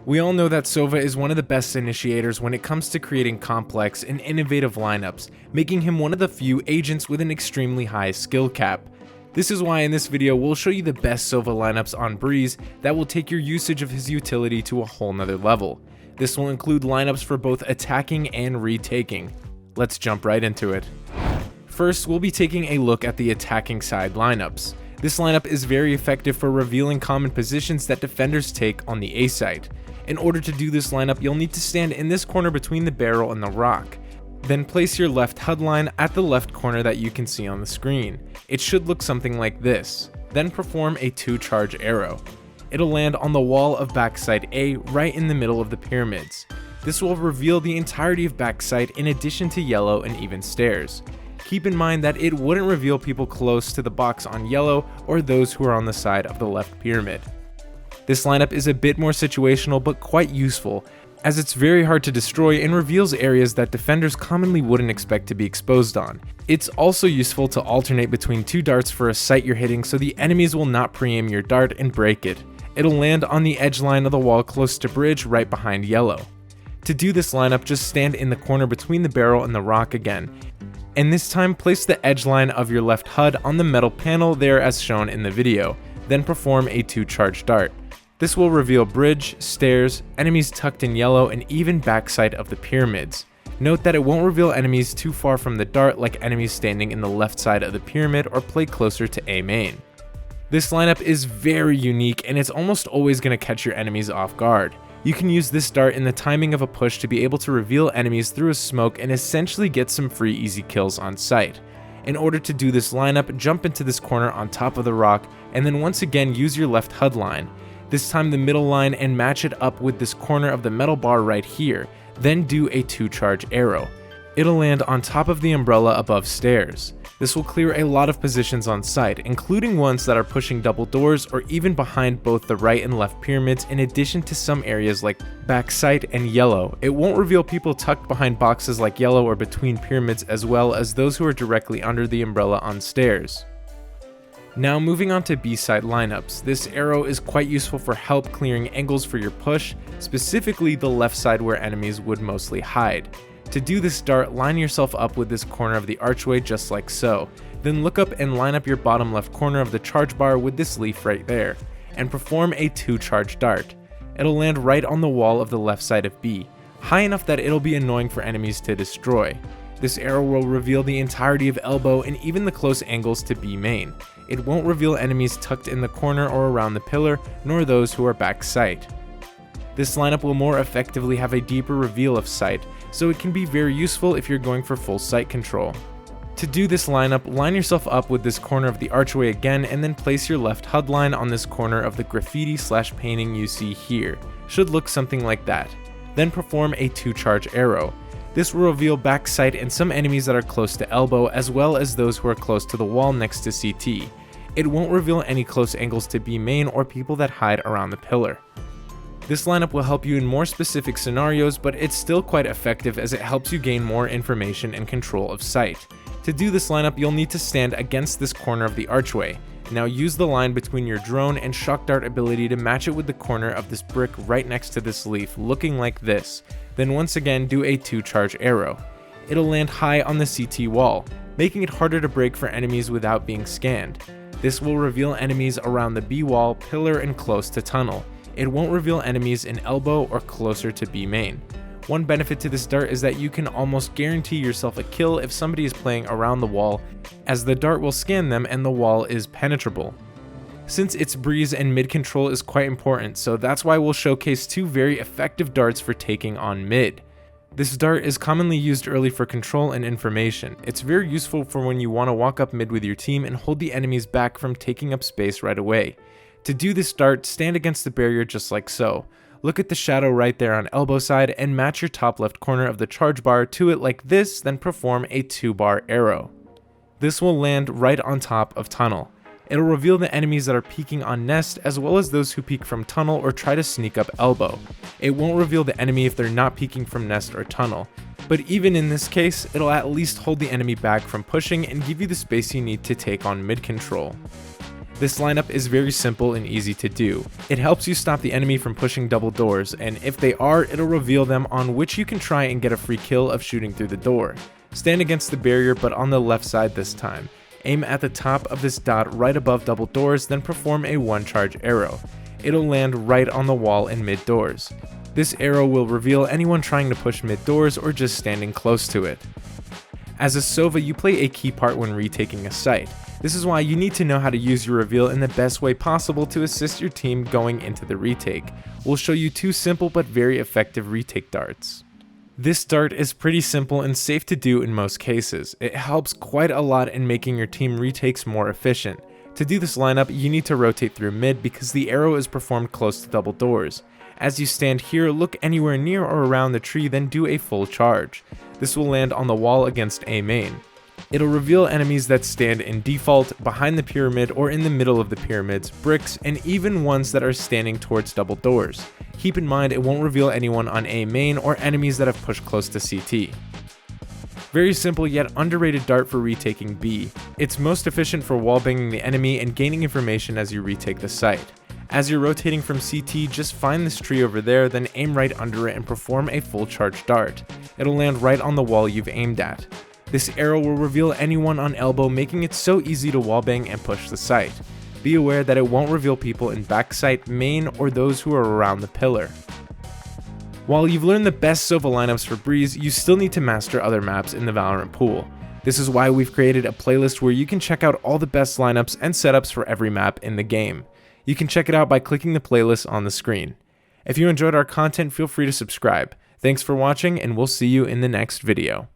We all know that Sova is one of the best initiators when it comes to creating complex and innovative lineups, making him one of the few agents with an extremely high skill cap. This is why in this video we'll show you the best Sova lineups on Breeze that will take your usage of his utility to a whole nother level. This will include lineups for both attacking and retaking. Let's jump right into it. First, we'll be taking a look at the attacking side lineups. This lineup is very effective for revealing common positions that defenders take on the A site. In order to do this lineup, you'll need to stand in this corner between the barrel and the rock. Then place your left HUD line at the left corner that you can see on the screen. It should look something like this. Then perform a 2-charge arrow. It'll land on the wall of backside A right in the middle of the pyramids. This will reveal the entirety of backside in addition to yellow and even stairs. Keep in mind that it wouldn't reveal people close to the box on yellow or those who are on the side of the left pyramid. This lineup is a bit more situational but quite useful, as it's very hard to destroy and reveals areas that defenders commonly wouldn't expect to be exposed on. It's also useful to alternate between 2 darts for a site you're hitting so the enemies will not pre-aim your dart and break it. It'll land on the edge line of the wall close to bridge right behind yellow. To do this lineup, just stand in the corner between the barrel and the rock again, and this time place the edge line of your left HUD on the metal panel there as shown in the video, then perform a 2-charge dart. This will reveal bridge, stairs, enemies tucked in yellow, and even backside of the pyramids. Note that it won't reveal enemies too far from the dart like enemies standing in the left side of the pyramid or play closer to A main. This lineup is very unique and it's almost always going to catch your enemies off guard. You can use this dart in the timing of a push to be able to reveal enemies through a smoke and essentially get some free easy kills on sight. In order to do this lineup, jump into this corner on top of the rock and then once again use your left HUD line. This time the middle line and match it up with this corner of the metal bar right here, then do a 2-charge arrow. It'll land on top of the umbrella above stairs. This will clear a lot of positions on site, including ones that are pushing double doors or even behind both the right and left pyramids, in addition to some areas like backside and yellow. It won't reveal people tucked behind boxes like yellow or between pyramids, as well as those who are directly under the umbrella on stairs. Now moving on to B-side lineups, this arrow is quite useful for help clearing angles for your push, specifically the left side where enemies would mostly hide. To do this dart, line yourself up with this corner of the archway just like so, then look up and line up your bottom left corner of the charge bar with this leaf right there, and perform a 2-charge dart. It'll land right on the wall of the left side of B, high enough that it'll be annoying for enemies to destroy. This arrow will reveal the entirety of elbow and even the close angles to B main. It won't reveal enemies tucked in the corner or around the pillar, nor those who are back sight. This lineup will more effectively have a deeper reveal of sight, so it can be very useful if you're going for full sight control. To do this lineup, line yourself up with this corner of the archway again and then place your left HUD line on this corner of the graffiti/painting you see here. Should look something like that. Then perform a 2-charge arrow. This will reveal back sight and some enemies that are close to elbow, as well as those who are close to the wall next to CT. It won't reveal any close angles to B main or people that hide around the pillar. This lineup will help you in more specific scenarios, but it's still quite effective as it helps you gain more information and control of sight. To do this lineup, you'll need to stand against this corner of the archway. Now use the line between your drone and shock dart ability to match it with the corner of this brick right next to this leaf, looking like this. Then once again do a 2-charge arrow. It'll land high on the CT wall, making it harder to break for enemies without being scanned. This will reveal enemies around the B wall, pillar, and close to tunnel. It won't reveal enemies in elbow or closer to B main. One benefit to this dart is that you can almost guarantee yourself a kill if somebody is playing around the wall, as the dart will scan them and the wall is penetrable. Since its breeze and mid control is quite important, so that's why we'll showcase 2 very effective darts for taking on mid. This dart is commonly used early for control and information. It's very useful for when you want to walk up mid with your team and hold the enemies back from taking up space right away. To do this dart, stand against the barrier just like so. Look at the shadow right there on elbow side and match your top left corner of the charge bar to it like this, then perform a 2-bar arrow. This will land right on top of tunnel. It'll reveal the enemies that are peeking on nest, as well as those who peek from tunnel or try to sneak up elbow. It won't reveal the enemy if they're not peeking from nest or tunnel, but even in this case, it'll at least hold the enemy back from pushing and give you the space you need to take on mid control. This lineup is very simple and easy to do. It helps you stop the enemy from pushing double doors, and if they are, it'll reveal them, on which you can try and get a free kill of shooting through the door. Stand against the barrier, but on the left side this time. Aim at the top of this dot right above double doors, then perform a one charge arrow. It'll land right on the wall in mid doors. This arrow will reveal anyone trying to push mid doors or just standing close to it. As a Sova, you play a key part when retaking a site. This is why you need to know how to use your reveal in the best way possible to assist your team going into the retake. We'll show you two simple but very effective retake darts. This dart is pretty simple and safe to do in most cases. It helps quite a lot in making your team retakes more efficient. To do this lineup, you need to rotate through mid because the arrow is performed close to double doors. As you stand here, look anywhere near or around the tree, then do a full charge. This will land on the wall against A main. It'll reveal enemies that stand in default, behind the pyramid or in the middle of the pyramids, bricks, and even ones that are standing towards double doors. Keep in mind it won't reveal anyone on A main or enemies that have pushed close to CT. Very simple yet underrated dart for retaking B. It's most efficient for wallbanging the enemy and gaining information as you retake the site. As you're rotating from CT, just find this tree over there, then aim right under it and perform a full charge dart. It'll land right on the wall you've aimed at. This arrow will reveal anyone on elbow, making it so easy to wallbang and push the site. Be aware that it won't reveal people in backside, main, or those who are around the pillar. While you've learned the best Sova lineups for Breeze, you still need to master other maps in the Valorant pool. This is why we've created a playlist where you can check out all the best lineups and setups for every map in the game. You can check it out by clicking the playlist on the screen. If you enjoyed our content, feel free to subscribe. Thanks for watching, and we'll see you in the next video.